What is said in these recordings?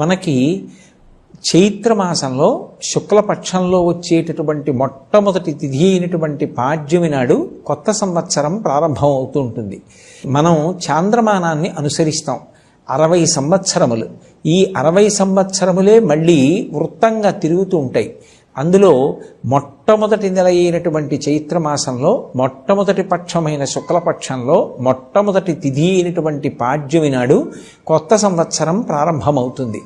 మనకి చైత్రమాసంలో శుక్లపక్షంలో వచ్చేటటువంటి మొట్టమొదటి తిథి అయినటువంటి పాడ్యమి నాడు కొత్త సంవత్సరం ప్రారంభం అవుతూ ఉంటుంది. మనం చాంద్రమానాన్ని అనుసరిస్తాం 60 సంవత్సరములు. ఈ 60 సంవత్సరములే మళ్ళీ వృత్తంగా తిరుగుతూ ఉంటాయి. అందులో మొట్టమొదటి నెల అయినటువంటి చైత్రమాసంలో మొట్టమొదటి పక్షమైన శుక్లపక్షంలో మొట్టమొదటి తిథి అయినటువంటి పాడ్యమి నాడు కొత్త సంవత్సరం ప్రారంభమవుతుంది.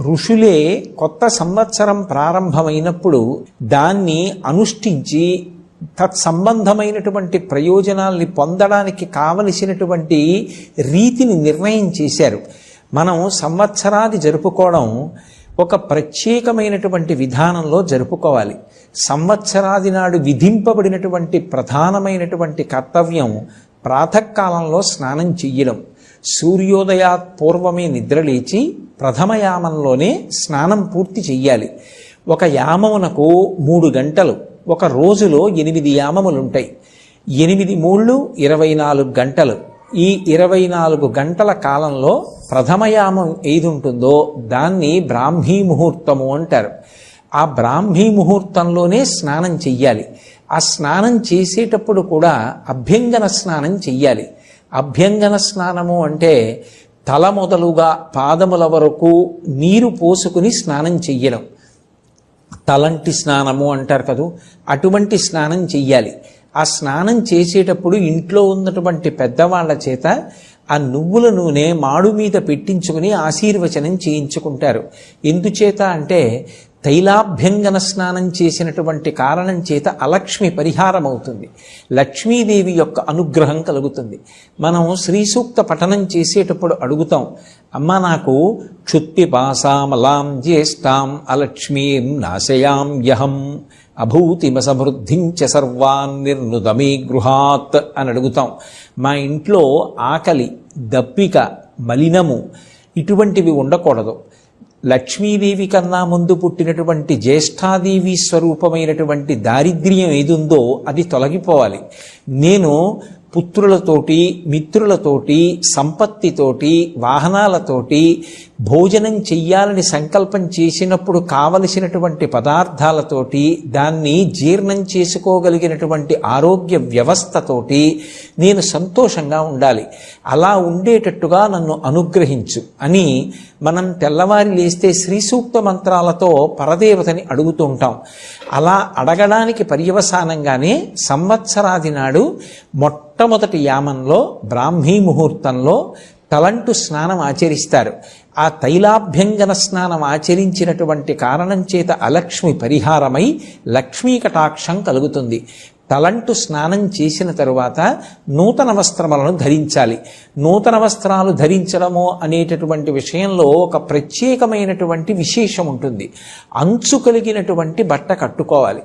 ఋషులే కొత్త సంవత్సరం ప్రారంభమైనప్పుడు దాన్ని అనుష్ఠించి తత్సంబంధమైనటువంటి ప్రయోజనాల్ని పొందడానికి కావలసినటువంటి రీతిని నిర్ణయం చేశారు. మనం సంవత్సరాది జరుపుకోవడం ఒక ప్రత్యేకమైనటువంటి విధానంలో జరుపుకోవాలి. సంవత్సరాది నాడు విధింపబడినటువంటి ప్రధానమైనటువంటి కర్తవ్యం ప్రాతకాలంలో స్నానం చెయ్యడం. సూర్యోదయాత్ పూర్వమే నిద్రలేచి ప్రథమయామంలోనే స్నానం పూర్తి చెయ్యాలి. ఒక యామమునకు 3 గంటలు, ఒక రోజులో 8 యామములుంటాయి. 8 మూళ్ళు 24 గంటలు. ఈ 24 గంటల కాలంలో ప్రథమయామం ఏది ఉంటుందో దాన్ని బ్రాహ్మీ ముహూర్తము అంటారు. ఆ బ్రాహ్మీ ముహూర్తంలోనే స్నానం చెయ్యాలి. ఆ స్నానం చేసేటప్పుడు కూడా అభ్యంగన స్నానం చెయ్యాలి. అభ్యంగన స్నానము అంటే తల మొదలుగా పాదముల వరకు నీరు పోసుకుని స్నానం చెయ్యడం. తలంటి స్నానము అంటారు కదూ, అటువంటి స్నానం చెయ్యాలి. ఆ స్నానం చేసేటప్పుడు ఇంట్లో ఉన్నటువంటి పెద్దవాళ్ల చేత ఆ నువ్వుల నూనె మాడు మీద పెట్టించుకుని ఆశీర్వచనం చేయించుకుంటారు. ఎందుచేత అంటే తైలాభ్యంగన స్నానం చేసినటువంటి కారణం చేత అలక్ష్మి పరిహారం అవుతుంది. లక్ష్మీదేవి యొక్క అనుగ్రహం కలుగుతుంది. మనం శ్రీ సూక్త పఠనం చేసేటప్పుడు అడుగుతాం, అమ్మ నాకు క్షుత్పిపాసామలాం జ్యేష్ఠాం అలక్ష్మీం నాశయాం యహం అభూతిమసమృద్ధించ సర్వాన్ నిర్నుదమే గృహాత్ అని అడుగుతాం. మా ఇంట్లో ఆకలి, దప్పిక, మలినము ఇటువంటివి ఉండకూడదు. లక్ష్మీదేవి కన్నా ముందు పుట్టినటువంటి జ్యేష్ఠాదేవి స్వరూపమైనటువంటి దారిద్ర్యం ఏదుందో అది తొలగిపోవాలి. నేను పుత్రులతోటి, మిత్రులతోటి, సంపత్తితోటి, వాహనాలతోటి భోజనం చెయ్యాలని సంకల్పం చేసినప్పుడు కావలసినటువంటి పదార్థాలతోటి, దాన్ని జీర్ణం చేసుకోగలిగినటువంటి ఆరోగ్య వ్యవస్థతోటి నేను సంతోషంగా ఉండాలి. అలా ఉండేటట్టుగా నన్ను అనుగ్రహించు అని మనం తెల్లవారి లేస్తే శ్రీ సూక్త మంత్రాలతో పరదేవతని అడుగుతూ ఉంటాం. అలా అడగడానికి పర్యవసానంగానే సంవత్సరాది నాడు మొట్టమొదటి యామంలో బ్రాహ్మీ ముహూర్తంలో తలంటు స్నానం ఆచరిస్తారు. ఆ తైలాభ్యంగన స్నానం ఆచరించినటువంటి కారణం చేత అలక్ష్మి పరిహారమై లక్ష్మీ కటాక్షం కలుగుతుంది. తలంటు స్నానం చేసిన తరువాత నూతన వస్త్రములను ధరించాలి. నూతన వస్త్రాలు ధరించడము అనేటటువంటి విషయంలో ఒక ప్రత్యేకమైనటువంటి విశేషం ఉంటుంది. అంచు కలిగినటువంటి బట్ట కట్టుకోవాలి.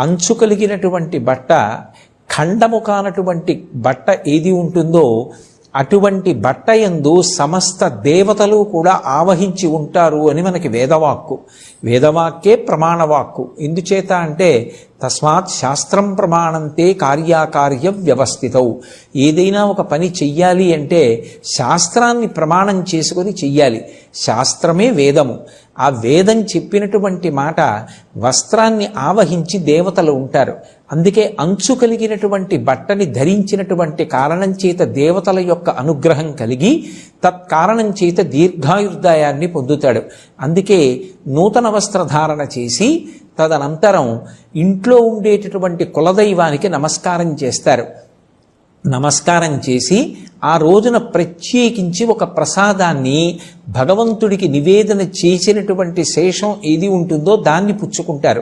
అంచు కలిగినటువంటి బట్ట, ఖండము కానటువంటి బట్ట ఏది ఉంటుందో అటువంటి బట్టయందు సమస్త దేవతలు కూడా ఆవహించి ఉంటారు అని మనకి వేదవాక్కు. వేదవాక్యే ప్రమాణవాక్కు. ఎందుచేత అంటే తస్మాత్ శాస్త్రం ప్రమాణంతే కార్యాకార్య వ్యవస్థితౌ. ఏదైనా ఒక పని చెయ్యాలి అంటే శాస్త్రాన్ని ప్రమాణం చేసుకొని చెయ్యాలి. శాస్త్రమే వేదము. ఆ వేదం చెప్పినటువంటి మాట వస్త్రాన్ని ఆవహించి దేవతలు ఉంటారు. అందుకే అంచు కలిగినటువంటి బట్టని ధరించినటువంటి కారణం చేత దేవతల యొక్క అనుగ్రహం కలిగి తత్కారణం చేత దీర్ఘాయుర్దాయాన్ని పొందుతాడు. అందుకే నూతన వస్త్రధారణ చేసి తదనంతరం ఇంట్లో ఉండేటటువంటి కులదైవానికి నమస్కారం చేస్తారు. నమస్కారం చేసి ఆ రోజున ప్రత్యేకించి ఒక ప్రసాదాన్ని భగవంతుడికి నివేదన చేసినటువంటి శేషం ఏది ఉంటుందో దాన్ని పుచ్చుకుంటారు.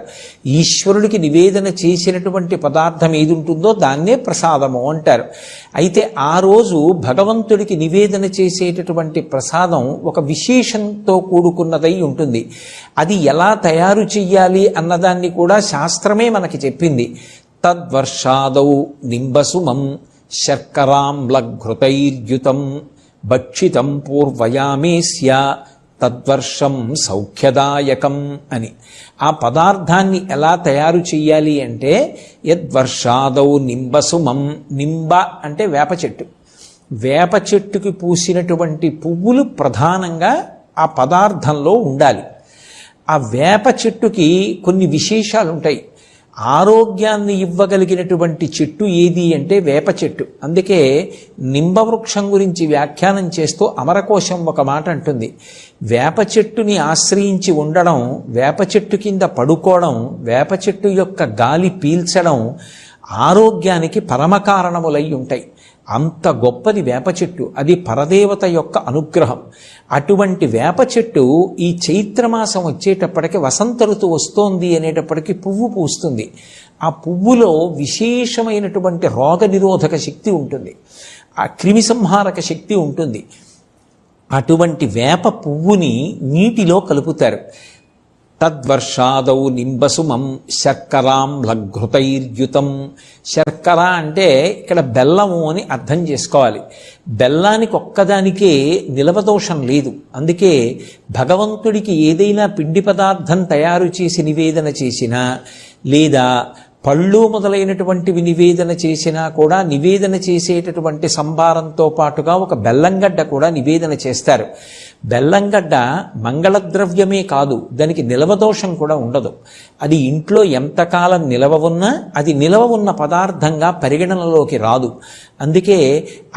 ఈశ్వరుడికి నివేదన చేసినటువంటి పదార్థం ఏది ఉంటుందో దాన్నే ప్రసాదము అంటారు. అయితే ఆ రోజు భగవంతుడికి నివేదన చేసేటటువంటి ప్రసాదం ఒక విశేషంతో కూడుకున్నదై ఉంటుంది. అది ఎలా తయారు చెయ్యాలి అన్నదాన్ని కూడా శాస్త్రమే మనకి చెప్పింది. తద్వర్షాదౌ నింబసుమం శర్కరాంబ్లఘృతైర్యుతం భక్షితం పూర్వయామేస్య తద్వర్షం సౌఖ్యదాయకం అని. ఆ పదార్థాన్ని ఎలా తయారు చెయ్యాలి అంటే యద్వర్షాదౌ నింబసుమం. నింబ అంటే వేప చెట్టు. వేప చెట్టుకి పూసినటువంటి పువ్వులు ప్రధానంగా ఆ పదార్థంలో ఉండాలి. ఆ వేప చెట్టుకి కొన్ని విశేషాలు ఉంటాయి. ఆరోగ్యాన్ని ఇవ్వగలిగినటువంటి చెట్టు ఏది అంటే వేప చెట్టు. అందుకే నింబవృక్షం గురించి వ్యాఖ్యానం చేస్తూ అమరకోశం ఒక మాట అంటుంది, వేప చెట్టుని ఆశ్రయించి ఉండడం, వేప చెట్టు కింద పడుకోవడం, వేప చెట్టు యొక్క గాలి పీల్చడం ఆరోగ్యానికి పరమకారణములై ఉంటాయి. అంత గొప్పది వేప చెట్టు. అది పరదేవత యొక్క అనుగ్రహం. అటువంటి వేప చెట్టు ఈ చైత్రమాసం వచ్చేటప్పటికి వసంత ఋతువు వస్తోంది అనేటప్పటికీ పువ్వు పూస్తుంది. ఆ పువ్వులో విశేషమైనటువంటి రోగ నిరోధక శక్తి ఉంటుంది, ఆ క్రిమి సంహారక శక్తి ఉంటుంది. అటువంటి వేప పువ్వుని నీటిలో కలుపుతారు. తద్వర్షాదౌ నింబసుమం శర్కరాం లఘృతైర్యుతం. శర్కర అంటే ఇక్కడ బెల్లము అని అర్థం చేసుకోవాలి. బెల్లానికి ఒక్కదానికే నిలవదోషం లేదు. అందుకే భగవంతుడికి ఏదైనా పిండి పదార్థం తయారు చేసి నివేదన చేసినా, లేదా పళ్ళు మొదలైనటువంటివి నివేదన చేసినా కూడా నివేదన చేసేటటువంటి సంభారంతో పాటుగా ఒక బెల్లంగడ్డ కూడా నివేదన చేస్తారు. బెల్లంగడ్డ మంగళద్రవ్యమే కాదు, దానికి నిలవదోషం కూడా ఉండదు. అది ఇంట్లో ఎంతకాలం నిలవ ఉన్నా అది నిలవ ఉన్న పదార్థంగా పరిగణనలోకి రాదు. అందుకే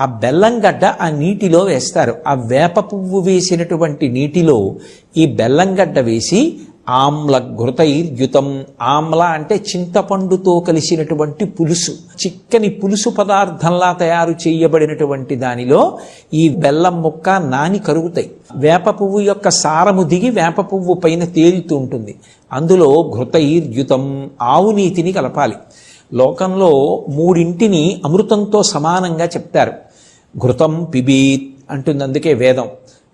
ఆ బెల్లంగడ్డ ఆ నీటిలో వేస్తారు. ఆ వేప పువ్వు వేసినటువంటి నీటిలో ఈ బెల్లంగడ్డ వేసి ఆమ్ల ఘృతైర్యుతం. ఆమ్ల అంటే చింతపండుతో కలిసినటువంటి పులుసు, చిక్కని పులుసు పదార్థంలా తయారు చేయబడినటువంటి దానిలో ఈ బెల్లం ముక్క నాని కరుగుతాయి. వేప పువ్వు యొక్క సారము దిగి వేప పువ్వు పైన తేలుతూ ఉంటుంది. అందులో ఘృతైర్యుతం, ఆవు నీతిని కలపాలి. లోకంలో మూడింటిని అమృతంతో సమానంగా చెప్తారు. ఘృతం పిబీత్ అంటుంది, అందుకే వేదం.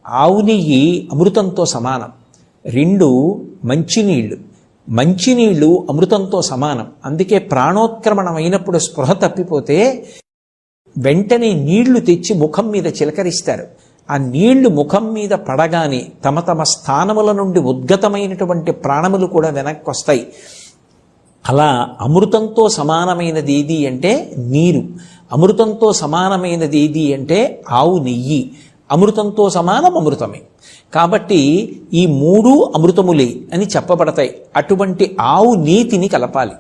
ఆవు నెయ్యి అమృతంతో సమానం. 2 మంచినీళ్లు, మంచినీళ్లు అమృతంతో సమానం. అందుకే ప్రాణోత్క్రమణం అయినప్పుడు స్పృహ తప్పిపోతే వెంటనే నీళ్లు తెచ్చి ముఖం మీద చిలకరిస్తారు. ఆ నీళ్లు ముఖం మీద పడగానే తమ తమ స్థానముల నుండి ఉద్గతమైనటువంటి ప్రాణములు కూడా వెనక్కి వస్తాయి. అలా అమృతంతో సమానమైనది ఏది అంటే నీరు, అమృతంతో సమానమైనది ఏది అంటే ఆవు నెయ్యి. అమృతంతో సమానం అమృతమే. కాబట్టి ఈ 3 అమృతములే అని చెప్పబడతాయి. అటువంటి ఆవు నీతిని కలపాలి.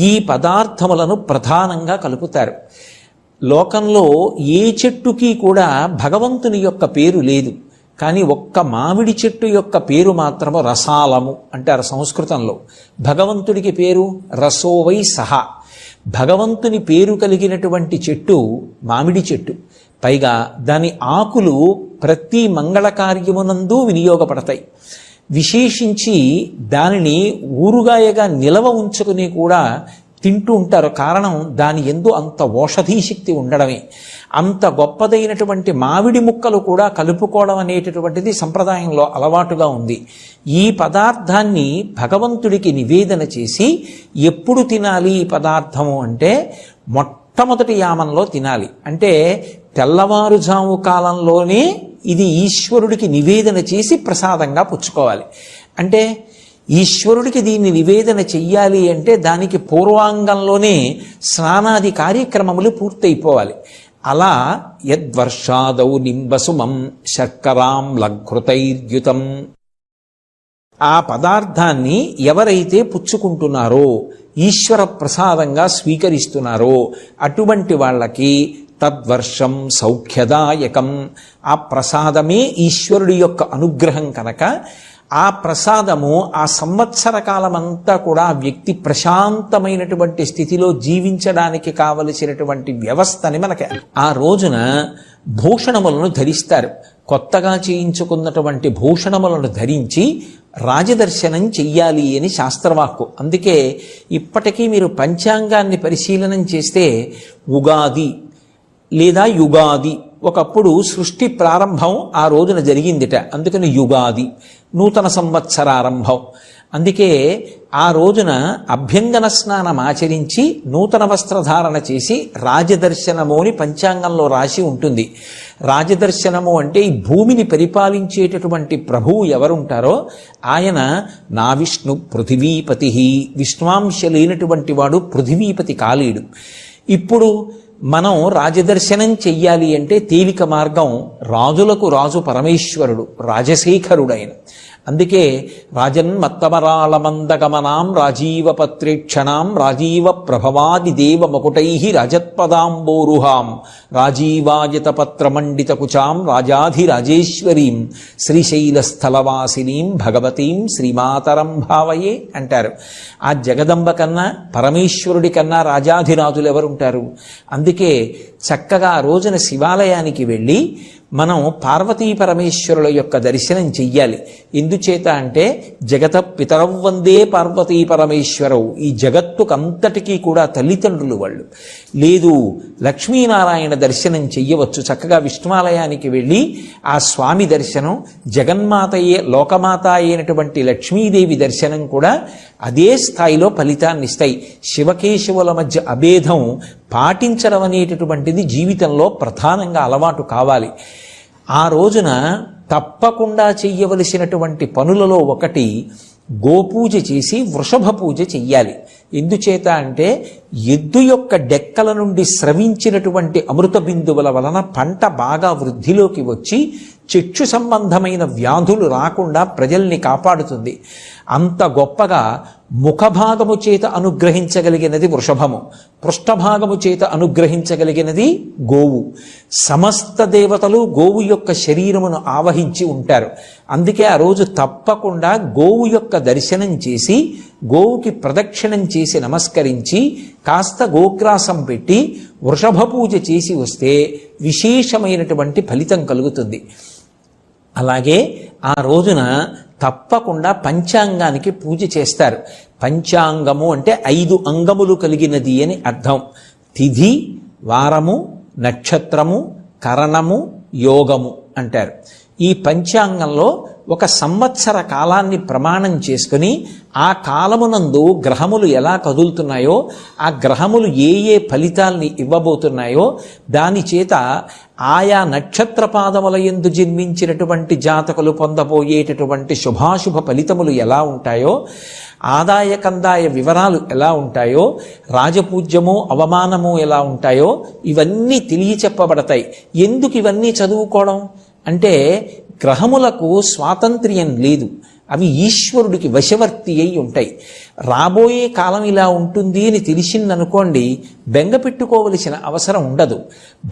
ఈ పదార్థములను ప్రధానంగా కలుపుతారు. లోకంలో ఏ చెట్టుకి కూడా భగవంతుని యొక్క పేరు లేదు, కానీ ఒక్క మామిడి చెట్టు యొక్క పేరు మాత్రము రసాలము అంటారు సంస్కృతంలో. భగవంతుడికి పేరు రసోవై సహా. భగవంతుని పేరు కలిగినటువంటి చెట్టు మామిడి చెట్టు. పైగా దాని ఆకులు ప్రతి మంగళ కార్యమునందు వినియోగపడతాయి. విశేషించి దానిని ఊరుగాయగా నిలవ ఉంచుకుని కూడా తింటూ ఉంటారు. కారణం దాని యందు అంత ఓషధీ శక్తి ఉండడమే. అంత గొప్పదైనటువంటి మామిడి ముక్కలు కూడా కలుపుకోవడం అనేటటువంటిది సంప్రదాయంలో అలవాటుగా ఉంది. ఈ పదార్థాన్ని భగవంతుడికి నివేదన చేసి ఎప్పుడు తినాలి ఈ పదార్థము అంటే మొట్టమొదటి యామంలో తినాలి. అంటే తెల్లవారుజాము కాలంలోనే ఇది ఈశ్వరుడికి నివేదన చేసి ప్రసాదంగా పుచ్చుకోవాలి. అంటే ఈశ్వరుడికి దీన్ని నివేదన చెయ్యాలి అంటే దానికి పూర్వాంగంలోనే స్నానాది కార్యక్రమములు పూర్తయిపోవాలి. అలా యద్వర్షాదౌ నింబసుమం శర్కరాం లఘృతైర్యుతం. ఆ పదార్థాన్ని ఎవరైతే పుచ్చుకుంటున్నారో, ఈశ్వర ప్రసాదంగా స్వీకరిస్తున్నారో అటువంటి వాళ్ళకి తద్వర్షం సౌఖ్యదాయకం. ఆ ప్రసాదమే ఈశ్వరుడి యొక్క అనుగ్రహం కనుక ఆ ప్రసాదము ఆ సంవత్సర కాలమంతా కూడా ఆ వ్యక్తి ప్రశాంతమైనటువంటి స్థితిలో జీవించడానికి కావలసినటువంటి వ్యవస్థని మనకి ఆ రోజున భూషణములను ధరిస్తారు. కొత్తగా చేయించుకున్నటువంటి భూషణములను ధరించి రాజదర్శనం చెయ్యాలి అని శాస్త్రవాక్కు. అందుకే ఇప్పటికీ మీరు పంచాంగాన్ని పరిశీలనం చేస్తే ఉగాది లేదా యుగాది, ఒకప్పుడు సృష్టి ప్రారంభం ఆ రోజున జరిగిందిట, అందుకని యుగాది, నూతన సంవత్సరారంభం. అందుకే ఆ రోజున అభ్యంగన స్నానం ఆచరించి నూతన వస్త్రధారణ చేసి రాజదర్శనము అని పంచాంగంలో రాసి ఉంటుంది. రాజదర్శనము అంటే ఈ భూమిని పరిపాలించేటటువంటి ప్రభువు ఎవరుంటారో ఆయన నా విష్ణు పృథివీపతి, విష్ణువాంశ లేనటువంటి వాడు పృథివీపతి కాలేడు. ఇప్పుడు మనం రాజదర్శనం చెయ్యాలి అంటే తేలిక మార్గం, రాజులకు రాజు పరమేశ్వరుడు, రాజశేఖరుడైన. అందుకే రాజన్మత్తమరాళమందగమనాం రాజీవపత్రేక్షణాం రాజీవ ప్రభవాది దేవ మకుటై రాజత్పదాంబోరుహాం రాజీవాయతపత్రమండిత కుచాం రాజాధిరాజేశ్వరీం శ్రీశైలస్థలవాసినీం భగవతీం శ్రీమాతరం భావయే అంటారు. ఆ జగదంబ కన్నా పరమేశ్వరుడి కన్నా రాజాధిరాజులు ఎవరుంటారు? అందుకే చక్కగా ఆ రోజున శివాలయానికి వెళ్ళి మనం పార్వతీ పరమేశ్వరుల యొక్క దర్శనం చెయ్యాలి. ఎందుచేత అంటే జగత పితరౌ వందే పార్వతీ పరమేశ్వరవు, ఈ జగత్తుకంతటికీ కూడా తల్లిదండ్రులు వాళ్ళు. లేదు లక్ష్మీనారాయణ దర్శనం చెయ్యవచ్చు. చక్కగా విష్ణువాలయానికి వెళ్ళి ఆ స్వామి దర్శనం, జగన్మాతయే లోకమాత అయినటువంటి లక్ష్మీదేవి దర్శనం కూడా అదే స్థాయిలో ఫలితాన్ని ఇస్తాయి. శివకేశవుల మధ్య అభేదం పాటించడం అనేటటువంటిది జీవితంలో ప్రధానంగా అలవాటు కావాలి. ఆ రోజున తప్పకుండా చెయ్యవలసినటువంటి పనులలో ఒకటి గోపూజ చేసి వృషభ పూజ చెయ్యాలి. ఎందుచేత అంటే ఎద్దు యొక్క డెక్కల నుండి స్రవించినటువంటి అమృత బిందువుల వలన పంట బాగా వృద్ధిలోకి వచ్చి చక్షు సంబంధమైన వ్యాధులు రాకుండా ప్రజల్ని కాపాడుతుంది. అంత గొప్పగా ముఖభాగము చేత అనుగ్రహించగలిగినది వృషభము, పృష్ఠభాగము చేత అనుగ్రహించగలిగినది గోవు. సమస్త దేవతలు గోవు యొక్క శరీరమును ఆవహించి ఉంటారు. అందుకే ఆ రోజు తప్పకుండా గోవు యొక్క దర్శనం చేసి గోవుకి ప్రదక్షిణం చేసి నమస్కరించి కాస్త గోగ్రాసం పెట్టి వృషభ పూజ చేసి వస్తే విశేషమైనటువంటి ఫలితం కలుగుతుంది. అలాగే ఆ రోజున తప్పకుండా పంచాంగానికి పూజ చేస్తారు. పంచాంగము అంటే 5 అంగములు కలిగినది అని అర్థం. తిథి, వారము, నక్షత్రము, కరణము, యోగము అంటారు. ఈ పంచాంగంలో ఒక సంవత్సర కాలాన్ని ప్రమాణం చేసుకుని ఆ కాలమునందు గ్రహములు ఎలా కదులుతున్నాయో, ఆ గ్రహములు ఏ ఏ ఫలితాల్ని ఇవ్వబోతున్నాయో దాని చేత ఆయా నక్షత్ర పాదముల యందు జన్మించినటువంటి జాతకులు పొందబోయేటటువంటి శుభాశుభ ఫలితములు ఎలా ఉంటాయో, ఆదాయ కందాయ వివరాలు ఎలా ఉంటాయో, రాజపూజ్యము అవమానము ఎలా ఉంటాయో ఇవన్నీ తెలియచెప్పబడతాయి. ఎందుకు ఇవన్నీ చదువుకోవడం అంటే గ్రహములకు స్వాతంత్ర్యం లేదు, అవి ఈశ్వరుడికి వశవర్తి అయి ఉంటాయి. రాబోయే కాలం ఇలా ఉంటుంది అని తెలిసిందనుకోండి, బెంగ పెట్టుకోవలసిన అవసరం ఉండదు.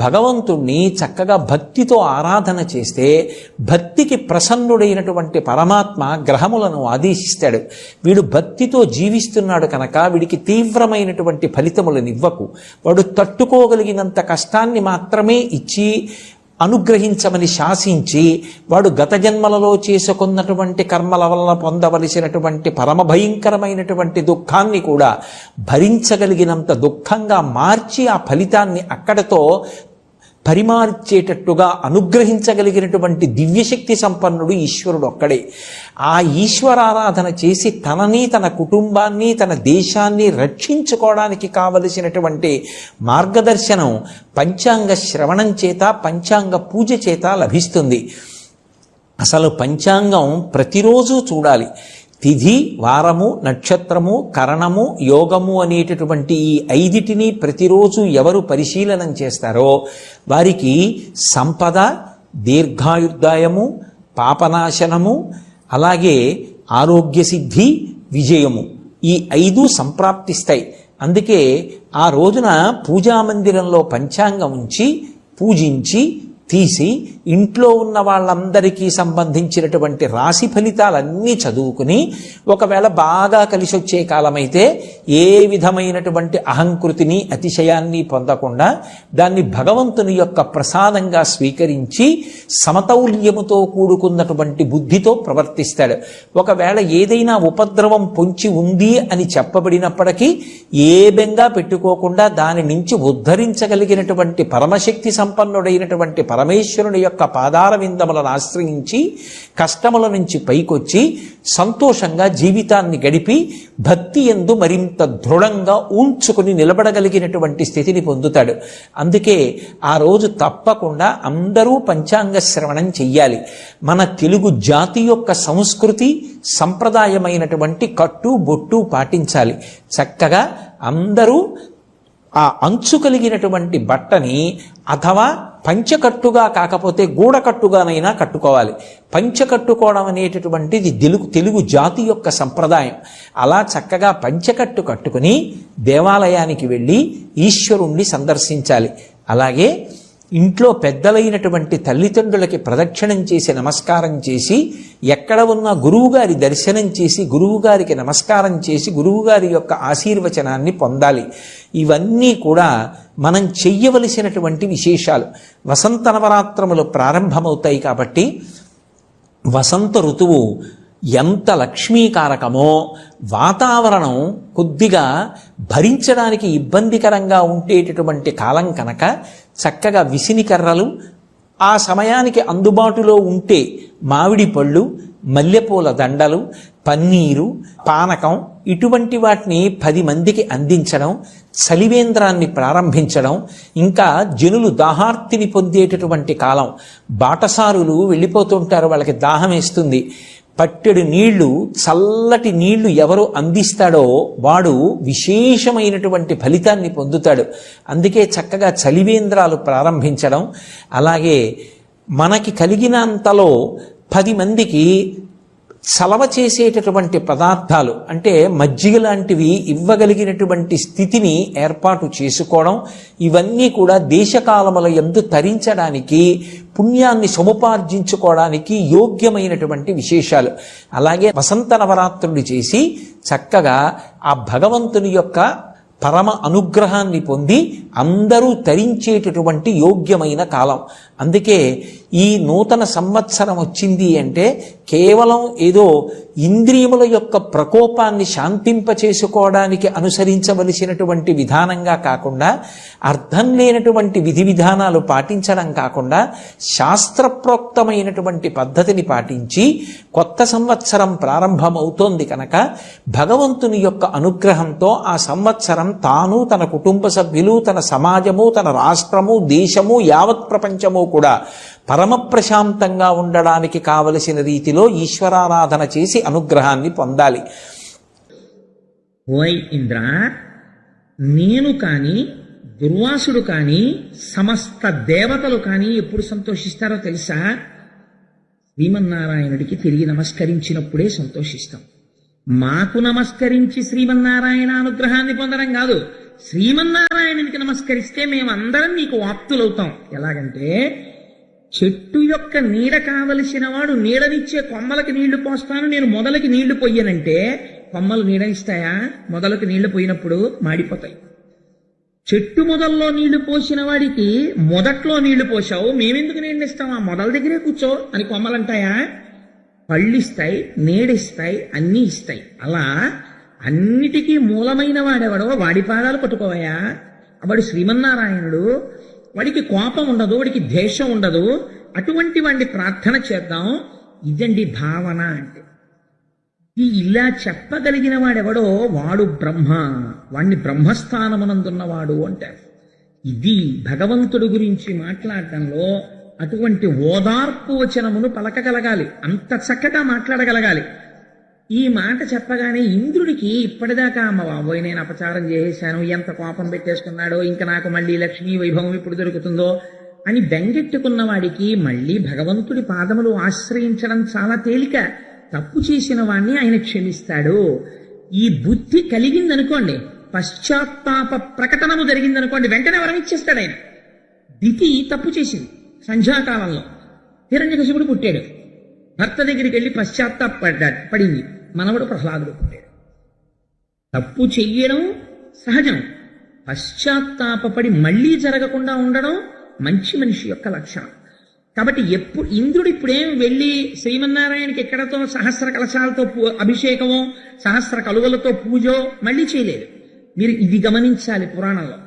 భగవంతుణ్ణి చక్కగా భక్తితో ఆరాధన చేస్తే భక్తికి ప్రసన్నుడైనటువంటి పరమాత్మ గ్రహములను ఆదేశిస్తాడు. వీడు భక్తితో జీవిస్తున్నాడు కనుక వీడికి తీవ్రమైనటువంటి ఫలితములను ఇవ్వకు, వాడు తట్టుకోగలిగినంత కష్టాన్ని మాత్రమే ఇచ్చి అనుగ్రహించమని శాసించి వాడు గత జన్మలలో చేసుకున్నటువంటి కర్మల వలన పొందవలసినటువంటి పరమ భయంకరమైనటువంటి దుఃఖాన్ని కూడా భరించగలిగినంత దుఃఖంగా మార్చి ఆ ఫలితాన్ని అక్కడతో పరిమార్చేటట్టుగా అనుగ్రహించగలిగినటువంటి దివ్యశక్తి సంపన్నుడు ఈశ్వరుడు ఒక్కడే. ఆ ఈశ్వరారాధన చేసి తనని, తన కుటుంబాన్ని, తన దేశాన్ని రక్షించుకోవడానికి కావలసినటువంటి మార్గదర్శనం పంచాంగ శ్రవణం చేత, పంచాంగ పూజ చేత లభిస్తుంది. అసలు పంచాంగం ప్రతిరోజు చూడాలి. తిథి, వారము, నక్షత్రము, కరణము, యోగము అనేటటువంటి ఈ 5టిని ప్రతిరోజు ఎవరు పరిశీలనం చేస్తారో వారికి సంపద, దీర్ఘాయుర్దాయము, పాపనాశనము, అలాగే ఆరోగ్యసిద్ధి, విజయము ఈ 5 సంప్రాప్తిస్తాయి. అందుకే ఆ రోజున పూజామందిరంలో పంచాంగం ఉంచి పూజించి తీసి ఇంట్లో ఉన్న వాళ్ళందరికీ సంబంధించినటువంటి రాశి ఫలితాలన్నీ చదువుకుని, ఒకవేళ బాగా కలిసి వచ్చే కాలమైతే ఏ విధమైనటువంటి అహంకృతిని, అతిశయాన్ని పొందకుండా దాన్ని భగవంతుని యొక్క ప్రసాదంగా స్వీకరించి సమతౌల్యముతో కూడుకున్నటువంటి బుద్ధితో ప్రవర్తిస్తాడు. ఒకవేళ ఏదైనా ఉపద్రవం పొంచి ఉంది అని చెప్పబడినప్పటికీ ఏ బెంగా పెట్టుకోకుండా దాని నుంచి ఉద్ధరించగలిగినటువంటి పరమశక్తి సంపన్నుడైనటువంటి పరమేశ్వరుని యొక్క పాదార విందములను ఆశ్రయించి కష్టముల నుంచి పైకొచ్చి సంతోషంగా జీవితాన్ని గడిపి భక్తి యందు మరింత దృఢంగా ఊంచుకుని నిలబడగలిగినటువంటి స్థితిని పొందుతాడు. అందుకే ఆ రోజు తప్పకుండా అందరూ పంచాంగ శ్రవణం చెయ్యాలి. మన తెలుగు జాతి యొక్క సంస్కృతి సంప్రదాయమైనటువంటి కట్టు బొట్టు పాటించాలి. చక్కగా అందరూ ఆ అంచు కలిగినటువంటి బట్టని అథవా పంచకట్టుగా కాకపోతే గూడకట్టుగానైనా కట్టుకోవాలి. పంచకట్టుకోవడం అనేటటువంటిది తెలుగు జాతి యొక్క సంప్రదాయం. అలా చక్కగా పంచకట్టు కట్టుకుని దేవాలయానికి వెళ్ళి ఈశ్వరుణ్ణి సందర్శించాలి. అలాగే ఇంట్లో పెద్దలైనటువంటి తల్లిదండ్రులకి ప్రదక్షిణం చేసి నమస్కారం చేసి, ఎక్కడ ఉన్న గురువుగారి దర్శనం చేసి గురువుగారికి నమస్కారం చేసి గురువుగారి యొక్క ఆశీర్వచనాన్ని పొందాలి. ఇవన్నీ కూడా మనం చెయ్యవలసినటువంటి విశేషాలు. వసంత నవరాత్రములు ప్రారంభమవుతాయి కాబట్టి వసంత ఋతువు ఎంత లక్ష్మీకారకమో, వాతావరణం కొద్దిగా భరించడానికి ఇబ్బందికరంగా ఉండేటటువంటి కాలం కనుక చక్కగా విసిని కర్రలు ఆ సమయానికి అందుబాటులో ఉంటే మామిడి పళ్ళు, మల్లెపూల దండలు, పన్నీరు, పానకం ఇటువంటి వాటిని 10 మందికి అందించడం, చలివేంద్రాన్ని ప్రారంభించడం, ఇంకా జనులు దాహార్తిని పొందేటటువంటి కాలం. బాటసారులు వెళ్ళిపోతుంటారు, వాళ్ళకి దాహం వేస్తుంది. పట్టెడు నీళ్లు, చల్లటి నీళ్లు ఎవరు అందిస్తాడో వాడు విశేషమైనటువంటి ఫలితాన్ని పొందుతాడు. అందుకే చక్కగా చలివేంద్రాలు ప్రారంభించడం. అలాగే మనకి కలిగినంతలో 10 మందికి చలవ చేసేటటువంటి పదార్థాలు అంటే మజ్జిగ లాంటివి ఇవ్వగలిగినటువంటి స్థితిని ఏర్పాటు చేసుకోవడం, ఇవన్నీ కూడా దేశకాలముల యందు తరించడానికి, పుణ్యాన్ని సముపార్జించుకోవడానికి యోగ్యమైనటువంటి విశేషాలు. అలాగే వసంత నవరాత్రులు చేసి చక్కగా ఆ భగవంతుని యొక్క పరమ అనుగ్రహాన్ని పొంది అందరూ తరించేటటువంటి యోగ్యమైన కాలం. అందుకే ఈ నూతన సంవత్సరం వచ్చింది అంటే కేవలం ఏదో ఇంద్రియముల యొక్క ప్రకోపాన్ని శాంతింపచేసుకోవడానికి అనుసరించవలసినటువంటి విధానంగా కాకుండా, అర్థం లేనటువంటి విధి విధానాలు పాటించడం కాకుండా శాస్త్రప్రోక్తమైనటువంటి పద్ధతిని పాటించి కొత్త సంవత్సరం ప్రారంభమవుతోంది కనుక భగవంతుని యొక్క అనుగ్రహంతో ఆ సంవత్సరం తాను, తన కుటుంబ సభ్యులు, తన సమాజము, తన రాష్ట్రము, దేశము, యావత్ ప్రపంచము కూడా పరమ ప్రశాంతంగా ఉండడానికి కావలసిన రీతిలో ఈశ్వరారాధన చేసి అనుగ్రహాన్ని పొందాలి. ఓయ్ ఇంద్ర, నేను కానీ దుర్వాసుడు కానీ సమస్త దేవతలు కానీ ఎప్పుడు సంతోషిస్తారో తెలుసా? శ్రీమన్నారాయణుడికి తిరిగి నమస్కరించినప్పుడే సంతోషిస్తాం. మాకు నమస్కరించి శ్రీమన్నారాయణ అనుగ్రహాన్ని పొందడం కాదు, శ్రీమన్నారాయణునికి నమస్కరిస్తే మేమందరం నీకు వాప్తులవుతాం. ఎలాగంటే, చెట్టు యొక్క నీడ కావలసిన వాడు నీడనిచ్చే కొమ్మలకి నీళ్లు పోస్తాను, నేను మొదలకి నీళ్లు పొయ్యనంటే కొమ్మలు నీడనిస్తాయా? మొదలకు నీళ్లు పోయినప్పుడు మాడిపోతాయి. చెట్టు మొదల్లో నీళ్లు పోసిన వాడికి మొదట్లో నీళ్లు పోసావు, మేమెందుకు నీళ్ళిస్తాం, ఆ మొదల దగ్గరే కూర్చో అని కొమ్మలంటాయా? పళ్ళిస్తాయి, నీడిస్తాయి, అన్నీ ఇస్తాయి. అలా అన్నిటికీ మూలమైన వాడెవడో వాడి పాదాలు పట్టుకోవయా. వాడు శ్రీమన్నారాయణుడు, వాడికి కోపం ఉండదు, వాడికి ద్వేషం ఉండదు. అటువంటి వాడిని ప్రార్థన చేద్దాం. ఇదండి భావన అంటే. ఇలా చెప్పగలిగిన వాడెవడో వాడు బ్రహ్మ, వాణ్ణి బ్రహ్మస్థానమునందున్నవాడు అంటారు. ఇది భగవంతుడి గురించి మాట్లాడటంలో అటువంటి ఓదార్పు వచనమును పలకగలగాలి, అంత చక్కగా మాట్లాడగలగాలి. ఈ మాట చెప్పగానే ఇంద్రుడికి ఇప్పటిదాకా అమ్మ బాబోయ్ నేను అపచారం చేసేశాను, ఎంత కోపం పెట్టేసుకున్నాడో, ఇంకా నాకు మళ్ళీ లక్ష్మీ వైభవం ఇప్పుడు దొరుకుతుందో అని బెంగెట్టుకున్న వాడికి మళ్ళీ భగవంతుడి పాదములు ఆశ్రయించడం చాలా తేలిక. తప్పు చేసిన వాణ్ణి ఆయన క్షమిస్తాడు. ఈ బుద్ధి కలిగిందనుకోండి, పశ్చాత్తాప ప్రకటనము జరిగిందనుకోండి, వెంటనే వరం ఇచ్చేస్తాడు ఆయన. దితి తప్పు చేసింది సంధ్యాకాలంలో, హిరణ్యకశిపుడు పుట్టాడు, భర్త దగ్గరికి వెళ్ళి పడింది, మనవడు ప్రహ్లాదుడు పుట్టాడు. తప్పు చెయ్యడం సహజం, పశ్చాత్తాపడి మళ్ళీ జరగకుండా ఉండడం మంచి మనిషి యొక్క లక్షణం. కాబట్టి ఇంద్రుడు ఇప్పుడేం వెళ్ళి శ్రీమన్నారాయణకి ఎక్కడతో సహస్ర కలశాలతో అభిషేకమో సహస్ర కలువలతో పూజో మళ్ళీ చేయలేదు. మీరు ఇది గమనించాలి. పురాణంలో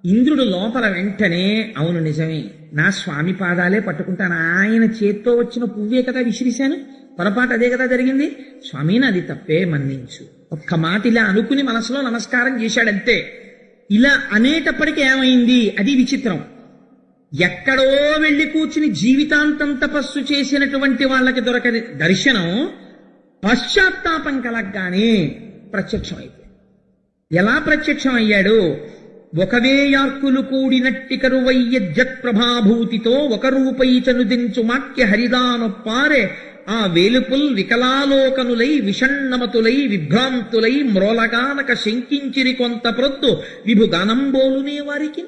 ఇంద్రుడు లోపల వెంటనే అవును నిజమే, నా స్వామి పాదాలే పట్టుకుంటాను, ఆయన చేత్తో వచ్చిన పువ్వే కదా విసిరిశాను, పొరపాటు అదే కదా జరిగింది, స్వామి నాది తప్పే మన్నించు, ఒక్క మాట ఇలా అనుకుని మనసులో నమస్కారం చేశాడంతే. ఇలా అనేటప్పటికీ ఏమైంది, అది విచిత్రం. ఎక్కడో వెళ్ళి కూర్చుని జీవితాంతం తపస్సు చేసినటువంటి వాళ్ళకి దొరకని దర్శనం పశ్చాత్తాపం కలగ్గానే ప్రత్యక్షం అయిపోయింది. ఎలా ప్రత్యక్షం అయ్యాడు? ఒకవేయార్కులు కూడినట్టి కరువయ్య జత్ప్రభాభూతితో ఒక రూపై చనుదించు మాక్య హరిదానొప్పారే ఆ వేలుపుల్ వికలాలోకనులై విషణ్ణమతులై విభ్రాంతులై మ్రోలగానక శంకించిరి కొంత ప్రొద్దు విభుగానంబోలునే వారికి.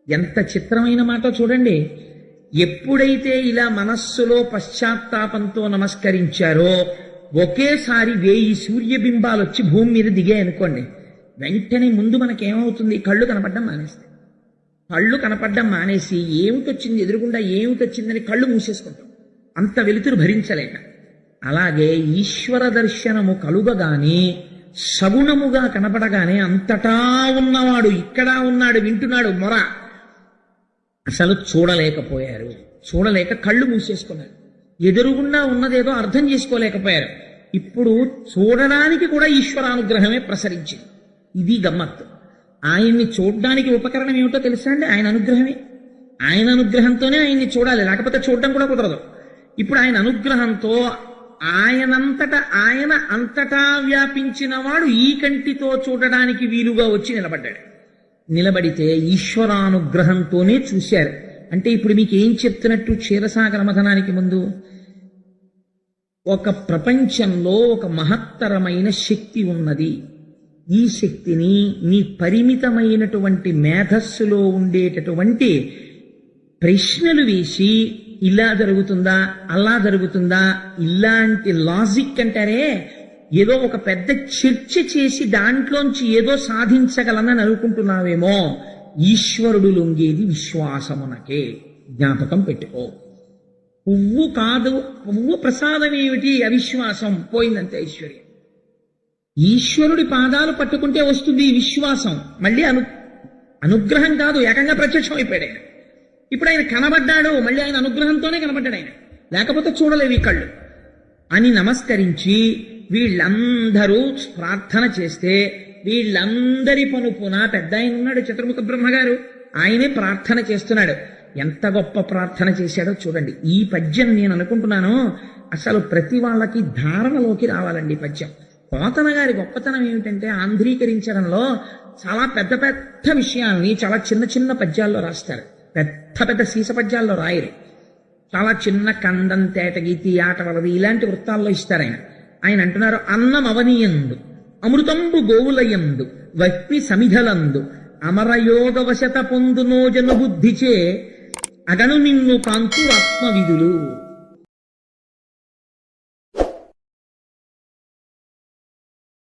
ఎంత చిత్రమైన మాట చూడండి. ఎప్పుడైతే ఇలా మనస్సులో పశ్చాత్తాపంతో నమస్కరించారో ఒకేసారి 1000 సూర్యబింబాలు వచ్చి భూమి మీద దిగాయనుకోండి, వెంటనే ముందు మనకేమవుతుంది? కళ్ళు కనపడడం మానేస్తాయి. కళ్ళు కనపడడం మానేసి ఏమిటొచ్చింది, ఎదురుగుండా ఏమిటొచ్చిందని కళ్ళు మూసేసుకుంటాం, అంత వెలుతురు భరించలేక. అలాగే ఈశ్వర దర్శనము కలుగగానే సగుణముగా కనపడగానే అంతటా ఉన్నవాడు ఇక్కడ ఉన్నాడు, వింటున్నాడు మొర, అసలు చూడలేకపోయారు. చూడలేక కళ్ళు మూసేసుకున్నారు. ఎదురుగుండా ఉన్నదేదో అర్థం చేసుకోలేకపోయారు. ఇప్పుడు చూడడానికి కూడా ఈశ్వరానుగ్రహమే ప్రసరించింది. ఇది గమ్మత్తు. ఆయన్ని చూడడానికి ఉపకరణం ఏమిటో తెలుసా అండి? ఆయన అనుగ్రహమే. ఆయన అనుగ్రహంతోనే ఆయన్ని చూడాలి, లేకపోతే చూడడం కూడా కుదరదు. ఇప్పుడు ఆయన అనుగ్రహంతో ఆయన అంతటా వ్యాపించిన వాడు ఈ కంటితో చూడడానికి వీలుగా వచ్చి నిలబడ్డాడు. నిలబడితే ఈశ్వరానుగ్రహంతోనే చూశారు. అంటే ఇప్పుడు మీకు ఏం చెప్తున్నట్టు? క్షీరసాగర మథనానికి ముందు ఒక ప్రపంచంలో ఒక మహత్తరమైన శక్తి ఉన్నది. ఈ శక్తిని నీ పరిమితమైనటువంటి మేధస్సులో ఉండేటటువంటి ప్రశ్నలు వేసి ఇలా జరుగుతుందా, అలా జరుగుతుందా, ఇలాంటి లాజిక్ అంటారే, ఏదో ఒక పెద్ద చర్చ చేసి దాంట్లోంచి ఏదో సాధించగలనని అనుకుంటున్నావేమో. ఈశ్వరుడు లొంగేది విశ్వాసమునకే. జ్ఞాపకం పెట్టుకో. పువ్వు కాదు, పువ్వు ప్రసాదం ఏమిటి? అవిశ్వాసం. పోయిందంతే ఐశ్వర్యం. ఈశ్వరుడి పాదాలు పట్టుకుంటే వస్తుంది ఈ విశ్వాసం. మళ్ళీ అనుగ్రహం కాదు, ఏకంగా ప్రత్యక్షం అయిపోయాడు ఆయన. ఇప్పుడు ఆయన కనబడ్డాడు, మళ్ళీ ఆయన అనుగ్రహంతోనే కనబడ్డాడు ఆయన, లేకపోతే చూడలేవు ఈ కళ్ళు అని నమస్కరించి వీళ్ళందరూ ప్రార్థన చేస్తే వీళ్ళందరి పనుపున పెద్ద ఆయన ఉన్నాడు చతుర్ముఖ బ్రహ్మగారు, ఆయనే ప్రార్థన చేస్తున్నాడు. ఎంత గొప్ప ప్రార్థన చేశాడో చూడండి. ఈ పద్యం నేను అనుకుంటున్నాను అసలు ప్రతి వాళ్ళకి ధారణలోకి రావాలండి. ఈ పద్యం పోతన గారి గొప్పతనం ఏమిటంటే ఆంధ్రీకరించడంలో చాలా పెద్ద పెద్ద విషయాల్ని చాలా చిన్న చిన్న పద్యాల్లో రాస్తారు. పెద్ద పెద్ద సీస పద్యాల్లో రాయరు. చాలా చిన్న కందం, తేటగీతి, ఆట వరది ఇలాంటి వృత్తాల్లో ఇస్తారు ఆయన. ఆయన అంటున్నారు, అన్నం అవనీయందు అమృతంబు గోవులయందు వక్తి సమిధలందు అమరయోగవశత పొందునోజన బుద్ధిచే అగను నిన్ను కాంతురాత్మ విధులు.